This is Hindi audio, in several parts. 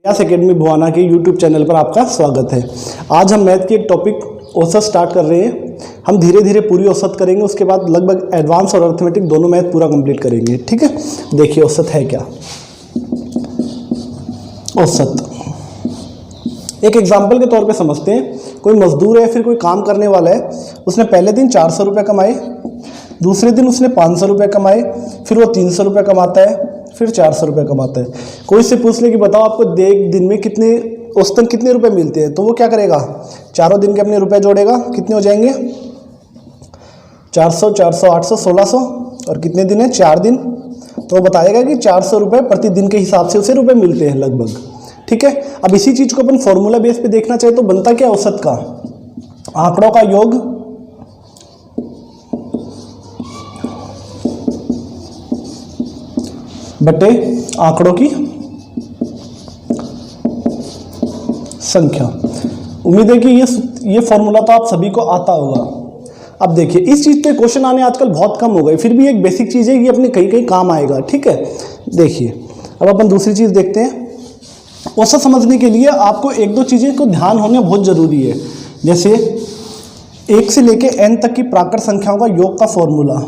व्यास एकेडमी भुवाना के यूट्यूब चैनल पर आपका स्वागत है। आज हम मैथ की एक टॉपिक औसत स्टार्ट कर रहे हैं। हम धीरे धीरे पूरी औसत करेंगे, उसके बाद लगभग एडवांस और अर्थमेटिक दोनों मैथ पूरा कंप्लीट करेंगे। ठीक है, देखिए औसत है क्या। औसत एक एग्जाम्पल के तौर पे समझते हैं। कोई मजदूर है, फिर कोई काम करने वाला है। उसने पहले दिन 400 रुपये कमाए, दूसरे दिन उसने 500 रुपये कमाए, फिर वो 300 रुपये कमाता है, फिर 400 रुपये कमाता है। कोई से पूछ ले कि बताओ आपको दिन में कितने औसतन कितने रुपए मिलते हैं, तो वो क्या करेगा, चारों दिन के अपने रुपए जोड़ेगा। कितने हो जाएंगे, 400, 400, 800, 1600 और कितने दिन है, 4 दिन। तो वो बताएगा कि 400 रुपये प्रतिदिन के हिसाब से उसे रुपए मिलते हैं लगभग। ठीक है, अब इसी चीज़ को अपन फॉर्मूला बेस पे देखना चाहे तो बनता क्या औसत का, आंकड़ों का योग बटे आंकड़ों की संख्या। उम्मीद है कि ये फॉर्मूला तो आप सभी को आता होगा। अब देखिए इस चीज पे क्वेश्चन आने आजकल बहुत कम हो गए, फिर भी एक बेसिक चीज है कि अपने कहीं कहीं काम आएगा। ठीक है, देखिए अब अपन दूसरी चीज देखते हैं। औसत समझने के लिए आपको एक दो चीजें को ध्यान होना बहुत जरूरी है। जैसे 1 से लेके n तक की प्राकृत संख्याओं का योग का फॉर्मूला,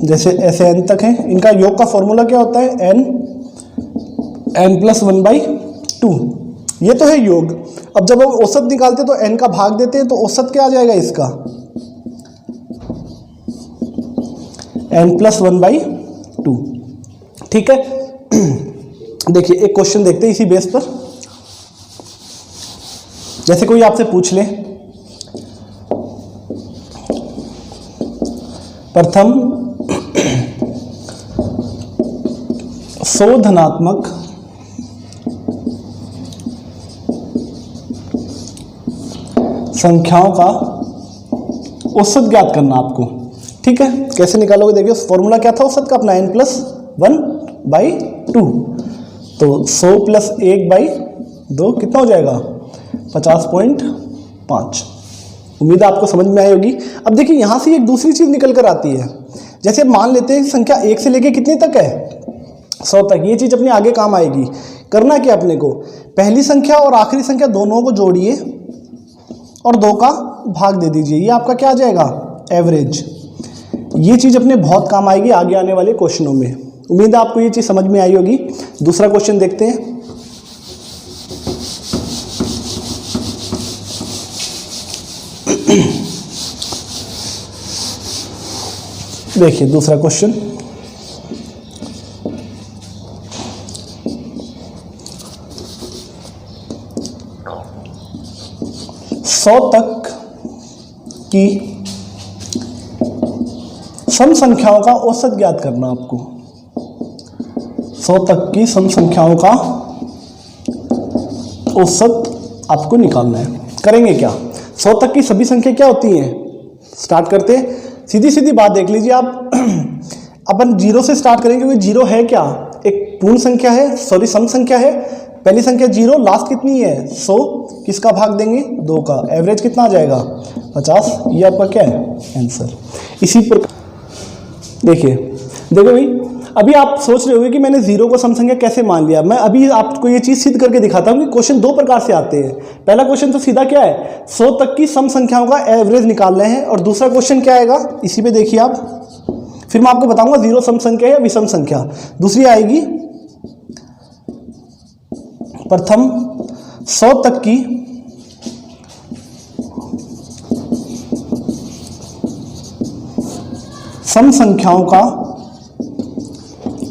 जैसे ऐसे n तक है, इनका योग का फॉर्मूला क्या होता है, n+1/2। ये तो है योग। अब जब हम औसत निकालते हैं तो n का भाग देते हैं, तो औसत क्या आ जाएगा इसका, n+1/2। ठीक है, देखिए एक क्वेश्चन देखते हैं इसी बेस पर। जैसे कोई आपसे पूछ ले, प्रथम 100 धनात्मक संख्याओं का औसत ज्ञात करना आपको। ठीक है, कैसे निकालोगे, देखिए फॉर्मूला क्या था औसत का अपना, n+1/2। तो 100 + 1/2 कितना हो जाएगा, 50.5। उम्मीद है आपको समझ में आई होगी। अब देखिए यहां से एक दूसरी चीज निकल कर आती है। जैसे मान लेते हैं संख्या 1 से लेके कितने तक है, 100 तक। ये चीज अपने आगे काम आएगी। करना क्या अपने को, पहली संख्या और आखिरी संख्या दोनों को जोड़िए और 2 का भाग दे दीजिए। ये आपका क्या आ जाएगा, एवरेज। ये चीज अपने बहुत काम आएगी आगे आने वाले क्वेश्चनों में। उम्मीद है आपको ये चीज समझ में आई होगी। दूसरा क्वेश्चन देखते हैं। देखिए दूसरा क्वेश्चन, सौ तक की सम संख्याओं का औसत ज्ञात करना आपको। 100 तक की सम संख्याओं का औसत आपको निकालना है। करेंगे क्या, 100 तक की सभी संख्या क्या होती हैं, स्टार्ट करते हैं। सीधी सीधी बात देख लीजिए आप। अपन 0 से स्टार्ट करेंगे, क्योंकि 0 है क्या, एक पूर्ण संख्या है, सॉरी सम संख्या है। पहली संख्या 0, लास्ट कितनी है 100, किसका भाग देंगे, 2 का। एवरेज कितना आ जाएगा, 50। ये आपका क्या है, आंसर। इसी प्रकार देखिए, देखो भाई अभी आप सोच रहे होंगे कि मैंने 0 को सम संख्या कैसे मान लिया। मैं अभी आपको ये चीज सिद्ध करके दिखाता हूँ कि क्वेश्चन 2 प्रकार से आते हैं। पहला क्वेश्चन तो सीधा क्या है, 100 तक की सम संख्याओं का एवरेज निकालना है। और दूसरा क्वेश्चन क्या आएगा, इसी पे देखिए आप, फिर मैं आपको बताऊंगा 0 सम संख्या या विषम संख्या। दूसरी आएगी, प्रथम 100 तक की सम संख्याओं का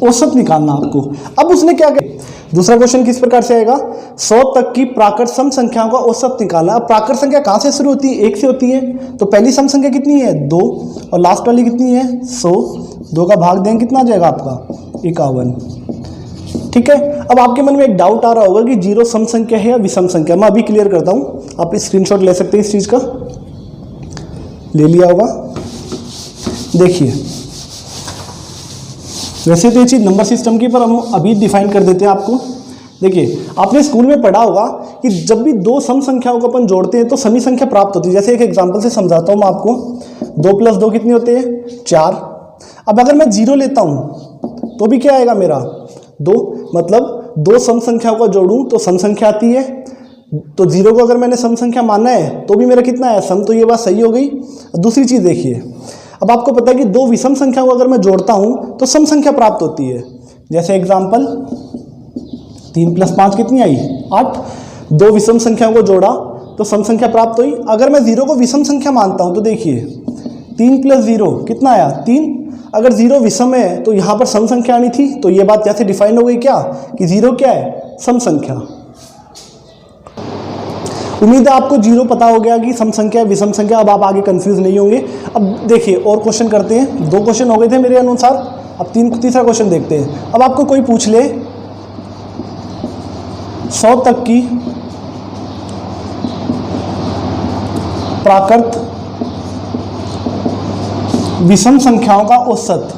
औसत निकालना आपको। अब उसने क्या किया, दूसरा क्वेश्चन किस प्रकार से आएगा, 100 तक की प्राकृत सम संख्याओं का औसत निकालना। अब प्राकृत संख्या कहां से शुरू होती है, 1 से होती है। तो पहली सम संख्या कितनी है, 2, और लास्ट वाली कितनी है, 100। 2 का भाग देंगे, कितना आ जाएगा आपका, 51। ठीक है, अब आपके मन में एक डाउट आ रहा होगा कि 0 सम संख्या है या विषम संख्या। मैं अभी क्लियर करता हूं, आप स्क्रीनशॉट ले सकते हैं इस चीज का, ले लिया होगा। देखिए वैसे तो ये चीज नंबर सिस्टम की, पर हम अभी डिफाइन कर देते हैं आपको। देखिए आपने स्कूल में पढ़ा होगा कि जब भी 2 सम संख्याओं को अपन जोड़ते हैं तो समी संख्या प्राप्त होती है। जैसे एक एग्जांपल से समझाता हूं मैं आपको, 2 + 2 कितने होते हैं, 4। अब अगर मैं 0 लेता हूं तो भी क्या आएगा मेरा, 2, मतलब दो सम संख्याओं का जोड़ूं तो सम संख्या आती है, तो 0 को अगर मैंने सम संख्या मानना है तो भी मेरा कितना है सम, तो ये बात सही हो गई। दूसरी चीज़ देखिए, अब आपको पता है कि दो विषम संख्याओं को अगर मैं जोड़ता हूँ तो सम संख्या प्राप्त होती है। जैसे एग्जाम्पल 3 + 5 कितनी आई 8, दो विषम संख्याओं को जोड़ा तो सम संख्या प्राप्त हुई। अगर मैं 0 को विषम संख्या मानता हूँ तो देखिए 3 + 0 कितना आया 3, अगर 0 विषम है तो यहाँ पर सम संख्या आनी थी, तो ये बात कैसे डिफाइन हो गई क्या कि 0 क्या है सम संख्या। उम्मीद है आपको 0 पता हो गया कि सम संख्या विषम संख्या, अब आप आगे कंफ्यूज नहीं होंगे। अब देखिए और क्वेश्चन करते हैं, 2 क्वेश्चन हो गए थे मेरे अनुसार, अब तीसरा क्वेश्चन देखते हैं। अब आपको कोई पूछ ले 100 तक की प्राकृत विषम संख्याओं का औसत,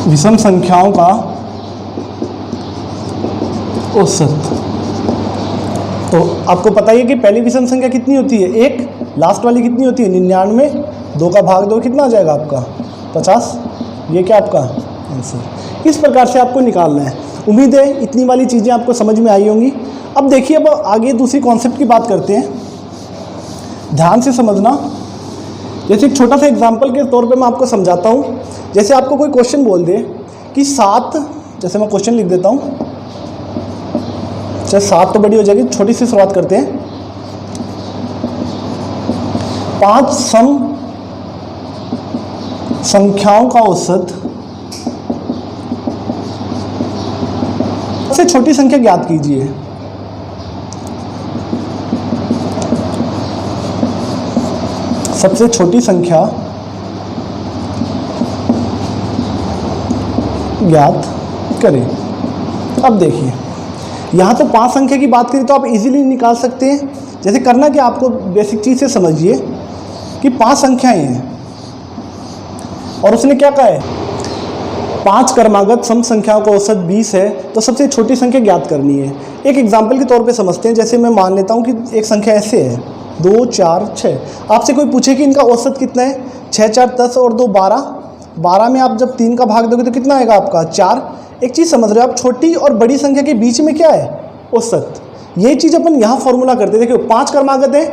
विषम संख्याओं का औसत, तो आपको पता ही है कि पहली विषम संख्या कितनी होती है 1, लास्ट वाली कितनी होती है 99, 2 का भाग 2 कितना आ जाएगा आपका 50, ये क्या आपका आंसर। इस प्रकार से आपको निकालना है। उम्मीद है इतनी वाली चीज़ें आपको समझ में आई होंगी। अब देखिए, अब आगे दूसरी कॉन्सेप्ट की बात करते हैं, ध्यान से समझना। जैसे एक छोटा सा एग्जाम्पल के तौर पे मैं आपको समझाता हूँ। जैसे आपको कोई क्वेश्चन बोल दे कि 7, जैसे मैं क्वेश्चन लिख देता हूँ, चल 7 तो बड़ी हो जाएगी, छोटी सी शुरुआत करते हैं। 5 सम संख्याओं का औसत, सबसे छोटी संख्या ज्ञात कीजिए। सबसे छोटी संख्या ज्ञात करें। अब देखिए, यहाँ तो 5 संख्या की बात करें तो आप इजीली निकाल सकते हैं। जैसे करना कि आपको बेसिक चीज़ से समझिए कि 5 संख्याएं हैं और उसने क्या कहा है 5 क्रमागत सम संख्याओं का औसत 20 है, तो सबसे छोटी संख्या ज्ञात करनी है। एक एग्जाम्पल के तौर पे समझते हैं। जैसे मैं मान लेता हूँ कि एक संख्या ऐसे है 2 4 6, आपसे कोई पूछे कि इनका औसत कितना है, 6 4 10 और 2 12, 12 में आप जब 3 का भाग दोगे तो कितना आएगा आपका 4। एक चीज़ समझ रहे हो आप, छोटी और बड़ी संख्या के बीच में क्या है औसत। ये चीज़ अपन यहाँ फॉर्मूला करते हैं। देखिए 5 क्रमागत है,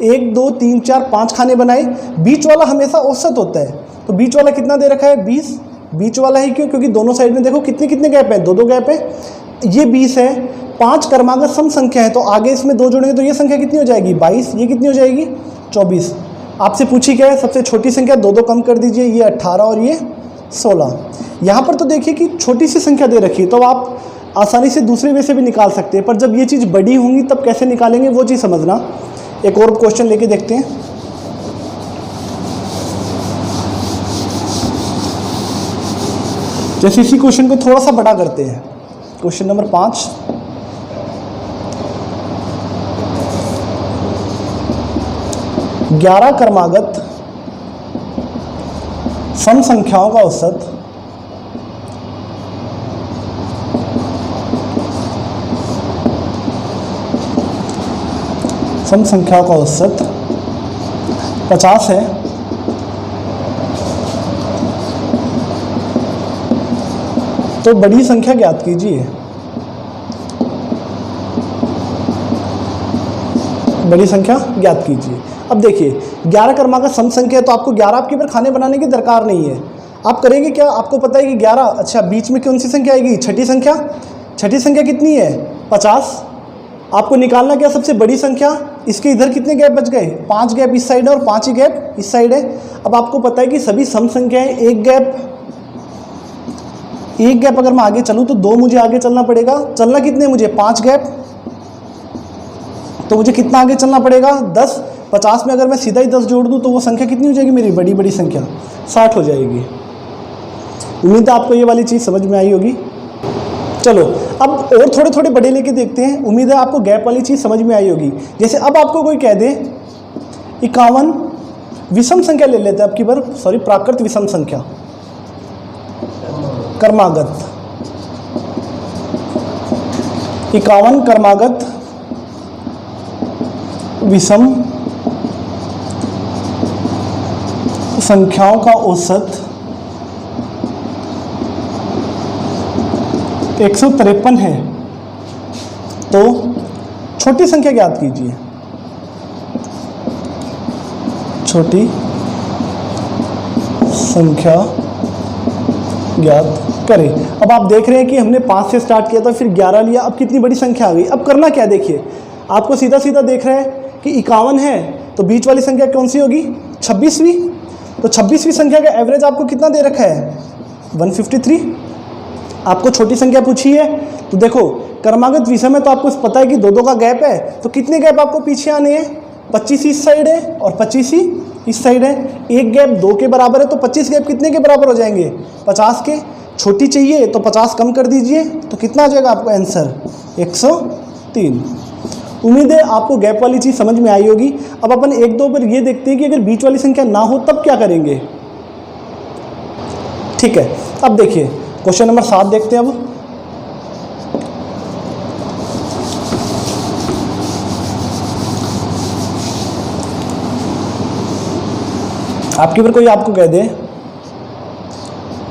1 2 3 4 5 खाने बनाए, बीच वाला हमेशा औसत होता है। तो बीच वाला कितना दे रखा है 20, बीच वाला ही क्यों, क्योंकि दोनों साइड में देखो कितने कितने गैप हैं, 2 गैप है, ये 20 है। 5 क्रमागत सम संख्या है तो आगे इसमें 2 जोड़ेंगे तो ये संख्या कितनी हो जाएगी 22, ये कितनी हो जाएगी 24। आपसे पूछी क्या है सबसे छोटी संख्या, 2 कम कर दीजिए, ये 18 और ये 16। यहाँ पर तो देखिए कि छोटी सी संख्या दे रखी है, तो आप आसानी से दूसरे वे से भी निकाल सकते हैं, पर जब ये चीज़ बड़ी होंगी तब कैसे निकालेंगे वो चीज़ समझना। एक और क्वेश्चन लेके देखते हैं। जैसे इसी क्वेश्चन को थोड़ा सा बड़ा करते हैं, क्वेश्चन नंबर 5। ग्यारह क्रमागत सम संख्याओं का औसत सम संख्याओं का औसत 50 है, तो बड़ी संख्या ज्ञात कीजिए। बड़ी संख्या ज्ञात कीजिए। अब देखिए 11 क्रमागत सम संख्या है तो आपको 11 आपके पर खाने बनाने की दरकार नहीं है। आप करेंगे क्या, आपको पता है कि 11, अच्छा बीच में कौन सी संख्या आएगी, छठी संख्या। छठी संख्या कितनी है 50। आपको निकालना क्या सबसे बड़ी संख्या, इसके इधर कितने गैप बच गए, 5 गैप इस साइड है और 5 ही गैप इस साइड है। अब आपको पता है कि सभी सम संख्याएं एक गैप अगर मैं आगे चलूँ तो 2 मुझे आगे चलना पड़ेगा। चलना कितने मुझे 5 गैप, तो मुझे कितना आगे चलना पड़ेगा 10। 50 में अगर मैं सीधा ही 10 जोड़ दूँ तो वो संख्या कितनी हो जाएगी मेरी बड़ी संख्या 60 हो जाएगी। उम्मीद है आपको ये वाली चीज़ समझ में आई होगी। चलो अब और थोड़े थोड़े बड़े लेके देखते हैं। उम्मीद है आपको गैप वाली चीज़ समझ में आई होगी। जैसे अब आपको कोई कह दे 51 विषम संख्या ले लेते हैं आपकी बार, सॉरी प्राकृत विषम संख्या क्रमागत, 51 क्रमागत विषम संख्याओं का औसत 153 है, तो छोटी संख्या ज्ञात कीजिए। छोटी संख्या ज्ञात करें। अब आप देख रहे हैं कि हमने 5 से स्टार्ट किया था, फिर 11 लिया, अब कितनी बड़ी संख्या आ गई। अब करना क्या, देखिए आपको सीधा सीधा देख रहे हैं कि 51 है, तो बीच वाली संख्या कौन सी होगी, 26वीं। तो 26वीं संख्या का एवरेज आपको कितना दे रखा है, 153। आपको छोटी संख्या पूछी है, तो देखो क्रमागत विषय में तो आपको पता है कि 2-2 का गैप है, तो कितने गैप आपको पीछे आने हैं, 25 इस साइड है और 25 ही इस साइड है। एक गैप 2 के बराबर है, तो 25 गैप कितने के बराबर हो जाएंगे, 50 के। छोटी चाहिए तो 50 कम कर दीजिए, तो कितना आ जाएगा आपको आंसर, 103। उम्मीद है आपको गैप वाली चीज़ समझ में आई होगी। अब अपन 1-2 पर ये देखते हैं कि अगर बीच वाली संख्या ना हो तब क्या करेंगे। ठीक है, अब देखिए क्वेश्चन नंबर 7 देखते हैं। अब आपके ऊपर कोई आपको कह दे,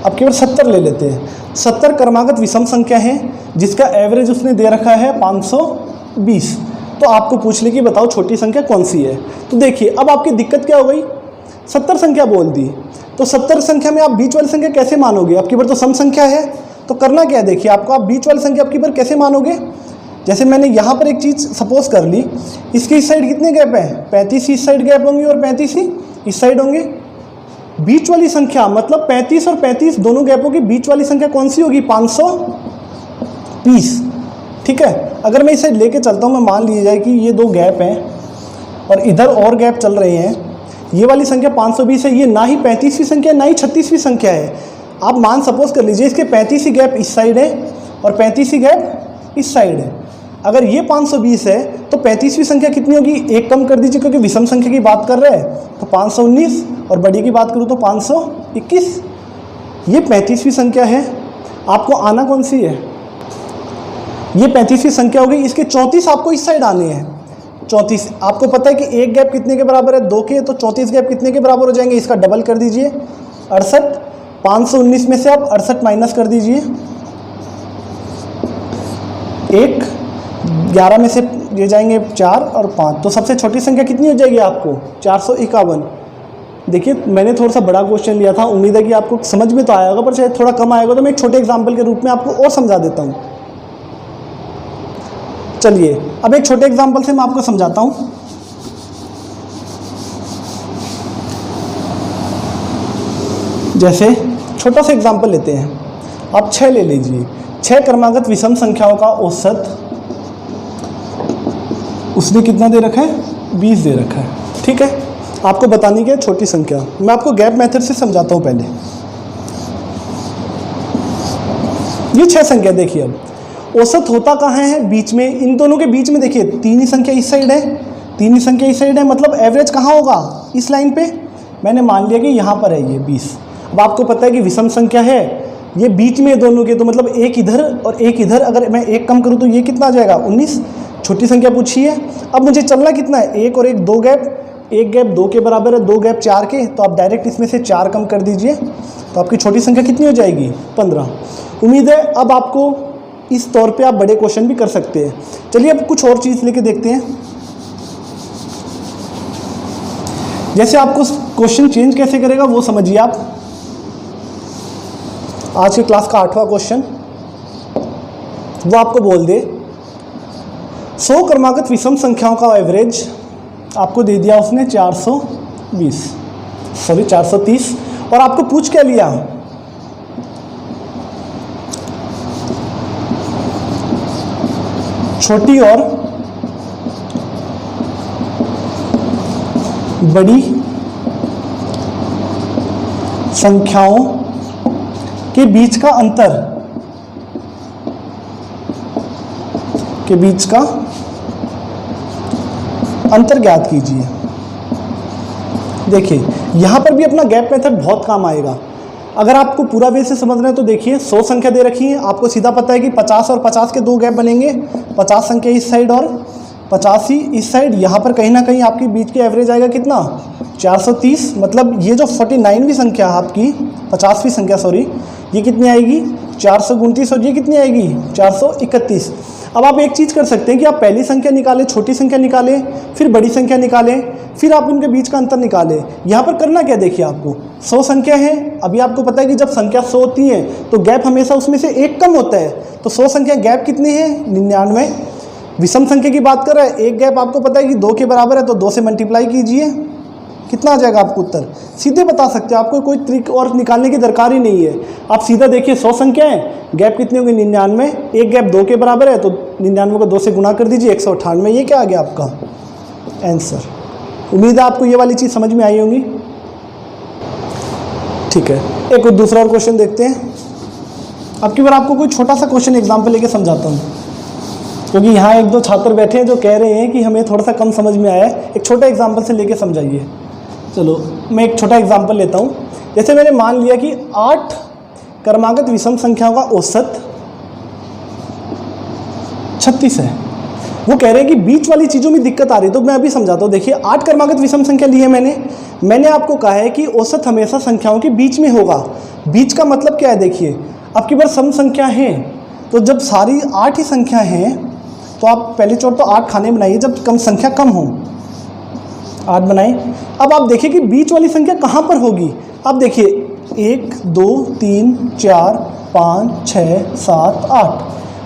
आपके ऊपर 70 ले लेते हैं। 70 क्रमागत विषम संख्या है जिसका एवरेज उसने दे रखा है 520। तो आपको पूछ ले कि बताओ छोटी संख्या कौन सी है। तो देखिए अब आपकी दिक्कत क्या हो गई, 70 संख्या बोल दी, तो 70 संख्या में आप बीच वाली संख्या कैसे मानोगे, आपके ऊपर तो सम संख्या है। तो करना क्या है, देखिए आपको आप बीच वाली संख्या आपके ऊपर कैसे मानोगे। जैसे मैंने यहाँ पर एक चीज़ सपोज कर ली, इसके इस साइड कितने गैप हैं, 35 इस साइड गैप होंगे और 35 ही इस साइड होंगे। बीच वाली संख्या मतलब 35 और 35 दोनों गैपों की बीच वाली संख्या कौन सी होगी, 520। ठीक है, अगर मैं इसे लेके चलता हूँ, मैं मान लिया जाए कि ये 2 गैप हैं और इधर और गैप चल रहे हैं, ये वाली संख्या 520 है, ये ना ही 35वीं संख्या ना ही 36वीं संख्या है। आप मान सपोज कर लीजिए इसके 35 ही गैप इस साइड है और 35 ही गैप इस साइड है। अगर ये 520 है तो 35वीं संख्या कितनी होगी, एक कम कर दीजिए क्योंकि विषम संख्या की बात कर रहे हैं, तो 519, और बड़ी की बात करूँ तो 521। ये 35वीं संख्या है, आपको आना कौन सी है, ये 35वीं संख्या होगी। इसके 34 आपको इस साइड आने हैं। 34 आपको पता है कि एक गैप कितने के बराबर है, 2 के, तो 34 गैप कितने के बराबर हो जाएंगे, इसका डबल कर दीजिए 68। 519 में से आप 68 माइनस कर दीजिए, 1, 11 में से ये जाएंगे 4 और 5, तो सबसे छोटी संख्या कितनी हो जाएगी आपको, 451। देखिए मैंने थोड़ा सा बड़ा क्वेश्चन लिया था, उम्मीद है कि आपको समझ में तो आया होगा, पर शायद थोड़ा कम आएगा, तो मैं एक छोटे एग्जाम्पल के रूप में आपको और समझा देता हूँ। चलिए अब एक छोटे एग्जाम्पल से मैं आपको समझाता हूँ। जैसे छोटा सा एग्जाम्पल लेते हैं, आप 6 ले लीजिए। 6 क्रमागत विषम संख्याओं का औसत उसने कितना दे रखा है, 20 दे रखा है। ठीक है, आपको बतानी क्या है, छोटी संख्या। मैं आपको गैप मेथड से समझाता हूँ पहले। ये 6 संख्या देखिए, अब औसत होता कहाँ है, बीच में, इन दोनों के बीच में। देखिए 3 ही संख्या इस साइड है, 3 ही संख्या इस साइड है, मतलब एवरेज कहाँ होगा, इस लाइन पे। मैंने मान लिया कि यहाँ पर है ये 20। अब आपको पता है कि विषम संख्या है, ये बीच में दोनों के, तो मतलब एक इधर और एक इधर, अगर मैं एक कम करूँ तो ये कितना आ जाएगा, 19। छोटी संख्या पूछी है। अब मुझे चलना कितना है, 1 और 1 2 गैप, 1 गैप 2 के बराबर है, 2 गैप 4 के, तो आप डायरेक्ट इसमें से 4 कम कर dीजिए, तो आपकी छोटी संख्या कितनी हो जाएगी, 15। उम्मीद है अब आपको इस तौर पे आप बड़े क्वेश्चन भी कर सकते हैं। चलिए अब कुछ और चीज़ लेके देखते हैं। जैसे आपको क्वेश्चन चेंज कैसे करेगा वो समझिए आप। आज की क्लास का 8वां क्वेश्चन, वो आपको बोल दे 100 क्रमागत विषम संख्याओं का एवरेज आपको दे दिया उसने 430, और आपको पूछ क्या लिया, छोटी और बड़ी संख्याओं के बीच का अंतर, ज्ञात कीजिए। देखिए यहां पर भी अपना गैप मेथड बहुत काम आएगा। अगर आपको पूरा वे से समझना है तो देखिए 100 संख्या दे रखी है, आपको सीधा पता है कि 50 और 50 के 2 गैप बनेंगे, 50 संख्या इस साइड और 85 इस साइड, यहाँ पर कहीं ना कहीं आपकी बीच की एवरेज आएगा कितना 430, मतलब ये जो 49वीं संख्या है आपकी 50वीं संख्या सॉरी, ये कितनी आएगी 429 और ये कितनी आएगी 431। अब आप एक चीज़ कर सकते हैं कि आप पहली संख्या निकालें, छोटी संख्या निकालें, फिर बड़ी संख्या निकालें, फिर आप उनके बीच का अंतर निकालें। यहाँ पर करना क्या देखिए, आपको 100 संख्या है, अभी आपको पता है कि जब संख्या 100 होती है तो गैप हमेशा उसमें से एक कम होता है, तो 100 संख्या गैप कितनी है 99। विषम संख्या की बात कर रहा है, एक गैप आपको पता है कि 2 के बराबर है, तो 2 से मल्टीप्लाई कीजिए, कितना आ जाएगा आपको उत्तर, सीधे बता सकते हैं, आपको कोई ट्रिक और निकालने की दरकार ही नहीं है। आप सीधा देखिए 100 संख्या है, गैप कितनी होगी 99, एक गैप 2 के बराबर है, तो 99 को 2 से गुना कर दीजिए 198, ये क्या आ गया आपका आंसर। उम्मीद है आपको ये वाली चीज़ समझ में आई होंगी। ठीक है, एक दूसरा और क्वेश्चन देखते हैं। अब की बार आपको कोई छोटा सा क्वेश्चन एग्जाम्पल लेके समझाता हूँ, क्योंकि यहाँ एक दो छात्र बैठे हैं जो कह रहे हैं कि हमें थोड़ा सा कम समझ में आया है, एक छोटा एग्जाम्पल से लेके समझाइए। चलो मैं एक छोटा एग्जाम्पल लेता हूँ। जैसे मैंने मान लिया कि 8 क्रमागत विषम संख्याओं का औसत 36 है। वो कह रहे हैं कि बीच वाली चीज़ों में दिक्कत आ रही है, तो मैं अभी समझाता हूँ। देखिए 8 क्रमागत विषम संख्या ली है मैंने आपको कहा है कि औसत हमेशा संख्याओं के बीच में होगा। बीच का मतलब क्या है, देखिए अब की बार सम संख्या है, तो जब सारी 8 ही संख्या हैं तो आप पहले चोट तो 8 खाने बनाइए, जब कम संख्या कम हो 8 बनाए। अब आप देखिए कि बीच वाली संख्या कहाँ पर होगी। अब देखिए 1 2 3 4 5 6 7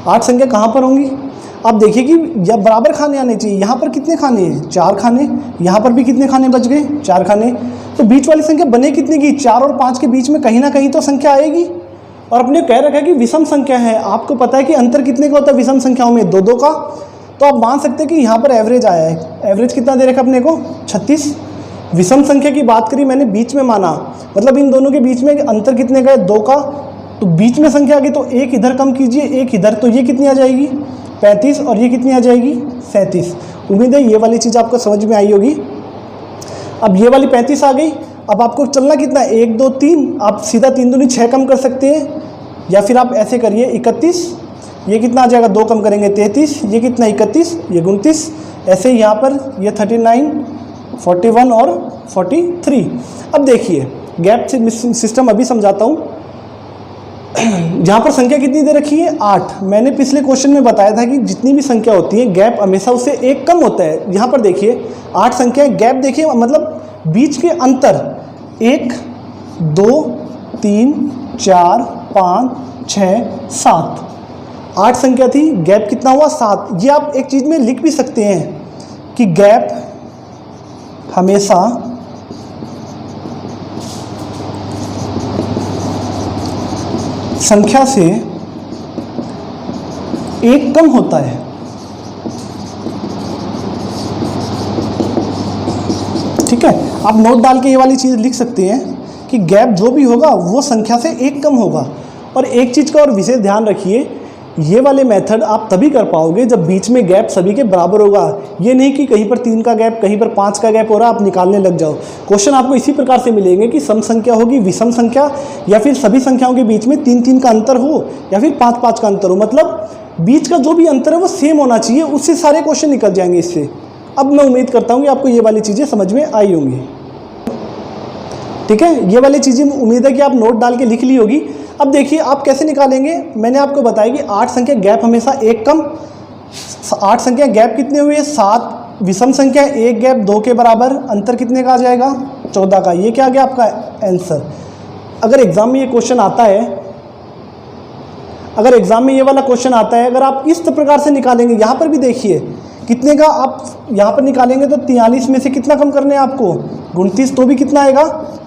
8 संख्या कहाँ पर होंगी। अब देखिए कि या बराबर खाने आने चाहिए। यहाँ पर कितने खाने हैं 4 खाने, यहाँ पर भी कितने खाने बच गए 4 खाने, तो बीच वाली संख्या बने कितने की 4 और 5 के बीच में कहीं ना कहीं तो संख्या आएगी। और अपने कह रखा है कि विषम संख्या है, आपको पता है कि अंतर कितने का होता है विषम संख्याओं में 2 2 का, तो आप मान सकते हैं कि यहाँ पर एवरेज आया है। एवरेज कितना दे रखा अपने को 36। विषम संख्या की बात करी मैंने, बीच में माना, मतलब इन दोनों के बीच में अंतर कितने का है 2 का, तो बीच में संख्या आ गई, तो एक इधर कम कीजिए एक इधर, तो ये कितनी आ जाएगी 35 और ये कितनी आ जाएगी 37। उम्मीद है ये वाली चीज़ आपको समझ में आई होगी। अब ये वाली 35 आ गई, अब आपको चलना कितना 1 2 3, आप सीधा 3 दूनी 6 कम कर सकते हैं, या फिर आप ऐसे करिए 31, ये कितना आ जाएगा 2 कम करेंगे 33, ये कितना 31, ये 29, ऐसे ही यहाँ पर ये 39 41 और 43। अब देखिए गैप सिस्टम अभी समझाता हूँ। यहाँ पर संख्या कितनी दे रखी है 8। मैंने पिछले क्वेश्चन में बताया था कि जितनी भी संख्या होती है गैप हमेशा उससे एक कम होता है। यहाँ पर देखिए 8 संख्या गैप देखिए, मतलब बीच के अंतर 1 2 3 4 5 6 7, 8 संख्या थी, गैप कितना हुआ 7। ये आप एक चीज़ में लिख भी सकते हैं कि गैप हमेशा संख्या से एक कम होता है। ठीक है, आप नोट डाल के ये वाली चीज़ लिख सकते हैं कि गैप जो भी होगा वो संख्या से एक कम होगा। और एक चीज़ का और विशेष ध्यान रखिए, ये वाले मेथड आप तभी कर पाओगे जब बीच में गैप सभी के बराबर होगा। ये नहीं कि कहीं पर 3 का गैप कहीं पर 5 का गैप हो रहा है आप निकालने लग जाओ। क्वेश्चन आपको इसी प्रकार से मिलेंगे कि सम संख्या होगी, विषम संख्या, या फिर सभी संख्याओं के बीच में 3 3 का अंतर हो या फिर 5 5 का अंतर हो, मतलब बीच का जो भी अंतर है वो सेम होना चाहिए। उससे सारे क्वेश्चन निकल जाएंगे इससे। अब मैं उम्मीद करता हूँ कि आपको ये वाली चीज़ें समझ में आई होंगी। ठीक है, ये वाली चीज़ें उम्मीद है कि आप नोट डाल के लिख ली होगी। अब देखिए आप कैसे निकालेंगे, मैंने आपको बताया कि 8 संख्या गैप हमेशा एक कम, 8 संख्या गैप कितने हुए 7, विषम संख्या 1 गैप 2 के बराबर, अंतर कितने का आ जाएगा 14 का। ये क्या आ गया आपका आंसर। अगर एग्जाम में ये क्वेश्चन आता है, अगर एग्जाम में ये वाला क्वेश्चन आता है, अगर आप इस प्रकार से निकालेंगे, यहाँ पर भी देखिए कितने का आप यहाँ पर निकालेंगे तो 43 में से कितना कम करने हैं आपको 29, तो भी कितना आएगा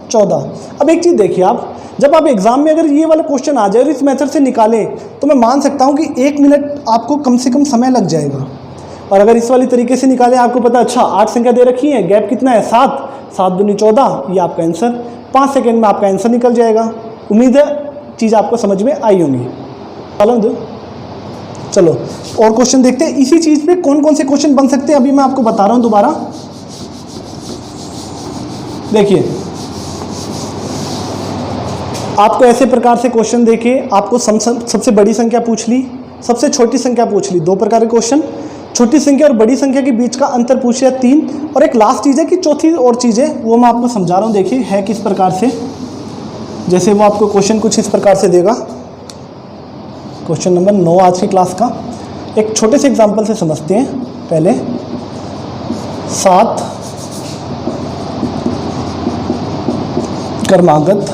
14। अब एक चीज़ देखिए, आप जब आप एग्जाम में अगर ये वाला क्वेश्चन आ जाए और इस मेथड से निकालें तो मैं मान सकता हूँ कि 1 मिनट आपको कम से कम समय लग जाएगा। और अगर इस वाली तरीके से निकालें, आपको पता अच्छा 8 संख्या दे रखी है, गैप कितना है 7, 7 दूनी 14, ये आपका आंसर 5 सेकेंड में आपका आंसर निकल जाएगा। उम्मीद है चीज़ आपको समझ में आई होंगी। चलो और क्वेश्चन देखते हैं। इसी चीज़ पे कौन कौन से क्वेश्चन बन सकते हैं अभी मैं आपको बता रहा हूँ दोबारा। देखिए आपको ऐसे प्रकार से क्वेश्चन देखे, आपको सबसे बड़ी संख्या पूछ ली, सबसे छोटी संख्या पूछ ली, 2 प्रकार के क्वेश्चन। छोटी संख्या और बड़ी संख्या के बीच का अंतर पूछे 3। और एक लास्ट चीज़ है कि चौथी और चीज़ है वो मैं आपको समझा रहा हूँ। देखिए है किस प्रकार से, जैसे वो आपको क्वेश्चन कुछ इस प्रकार से देगा। क्वेश्चन नंबर 9 आज की क्लास का। एक छोटे से एग्जाम्पल से समझते हैं। पहले 7 क्रमागत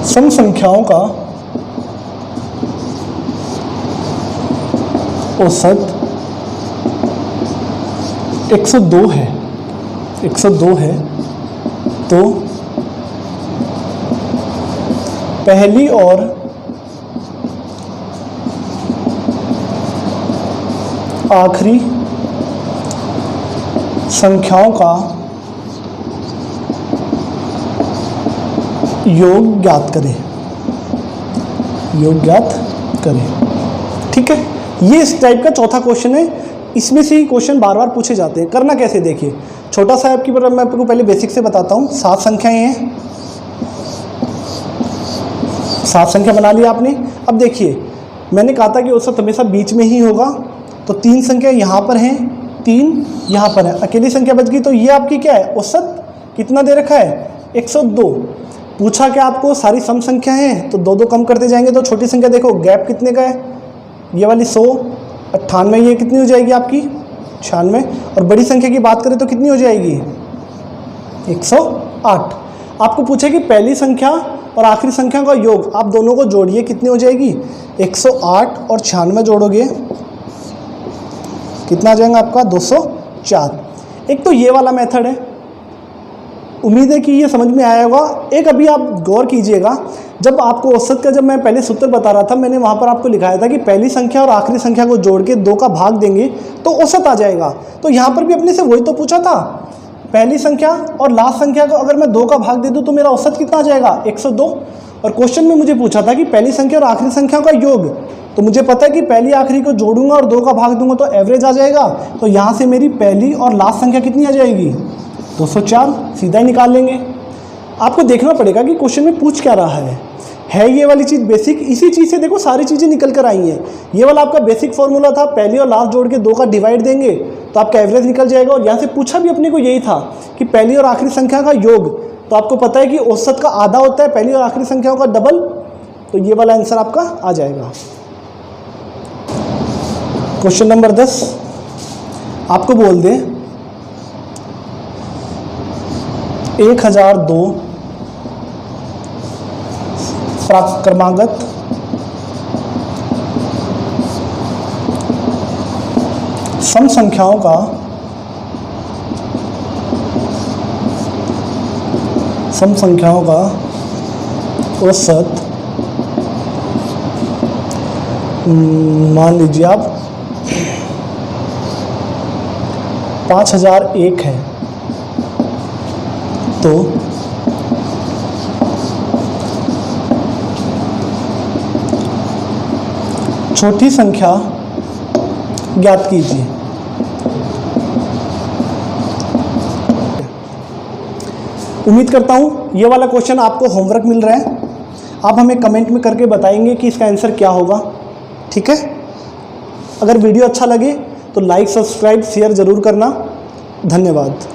सम संख्याओं का औसत 102 है। 102 है तो पहली और आखिरी संख्याओं का योग ज्ञात करें। योग ज्ञात करें। ठीक है, ये इस टाइप का चौथा क्वेश्चन है। इसमें से ही क्वेश्चन बार बार पूछे जाते हैं। करना कैसे देखिए, छोटा सा आपकी पर मैं आपको पहले बेसिक से बताता हूँ। 7 संख्याएं हैं, 7 संख्या बना लिया आपने। अब देखिए मैंने कहा था कि औसत हमेशा बीच में ही होगा, तो 3 संख्या यहाँ पर हैं, 3 यहाँ पर है, अकेली संख्या बच गई। तो ये आपकी क्या है, औसत कितना दे रखा है, 102। पूछा क्या आपको, सारी सम संख्या हैं तो 2-2 कम करते जाएंगे। तो छोटी संख्या देखो गैप कितने का है, ये वाली 100, 98, ये कितनी हो जाएगी आपकी 96। और बड़ी संख्या की बात करें तो कितनी हो जाएगी 108। आपको पूछे कि पहली संख्या और आखिरी संख्या का योग, आप दोनों को जोड़िए, कितनी हो जाएगी 108 और 96 जोड़ोगे कितना आ जाएगा आपका 204। एक तो ये वाला मेथड है, उम्मीद है कि ये समझ में आया होगा। एक अभी आप गौर कीजिएगा, जब आपको औसत का जब मैं पहले सूत्र बता रहा था, मैंने वहाँ पर आपको लिखाया था कि पहली संख्या और आखिरी संख्या को जोड़ के 2 का भाग देंगे तो औसत आ जाएगा। तो यहाँ पर भी अपने से वही तो पूछा था, पहली संख्या और लास्ट संख्या को अगर मैं 2 का भाग दे दूँ तो मेरा औसत कितना आ जाएगा 102। और क्वेश्चन में मुझे पूछा था कि पहली संख्या और आखिरी संख्या का योग, तो मुझे पता है कि पहली आखिरी को जोड़ूंगा और 2 का भाग दूंगा तो एवरेज आ जाएगा। तो यहाँ से मेरी पहली और लास्ट संख्या कितनी आ जाएगी 204, सीधा ही निकाल लेंगे। आपको देखना पड़ेगा कि क्वेश्चन में पूछ क्या रहा है ये वाली चीज़ बेसिक। इसी चीज़ से देखो सारी चीज़ें निकल कर आई हैं। ये वाला आपका बेसिक फॉर्मूला था, पहली और लास्ट जोड़ के 2 का डिवाइड देंगे तो आपका एवरेज निकल जाएगा। और यहाँ से पूछा भी अपने को यही था कि पहली और आखिरी संख्या का योग, तो आपको पता है कि औसत का आधा होता है पहली और आखिरी संख्याओं का डबल, तो ये वाला आंसर आपका आ जाएगा। क्वेश्चन नंबर 10 आपको बोल दे 1002 क्रमागत सम संख्याओं का औसत मान लीजिए आप 5001 है, तो छोटी संख्या ज्ञात कीजिए। उम्मीद करता हूँ ये वाला क्वेश्चन आपको होमवर्क मिल रहा है। आप हमें कमेंट में करके बताएंगे कि इसका आंसर क्या होगा। ठीक है, अगर वीडियो अच्छा लगे तो लाइक, सब्सक्राइब, शेयर ज़रूर करना। धन्यवाद।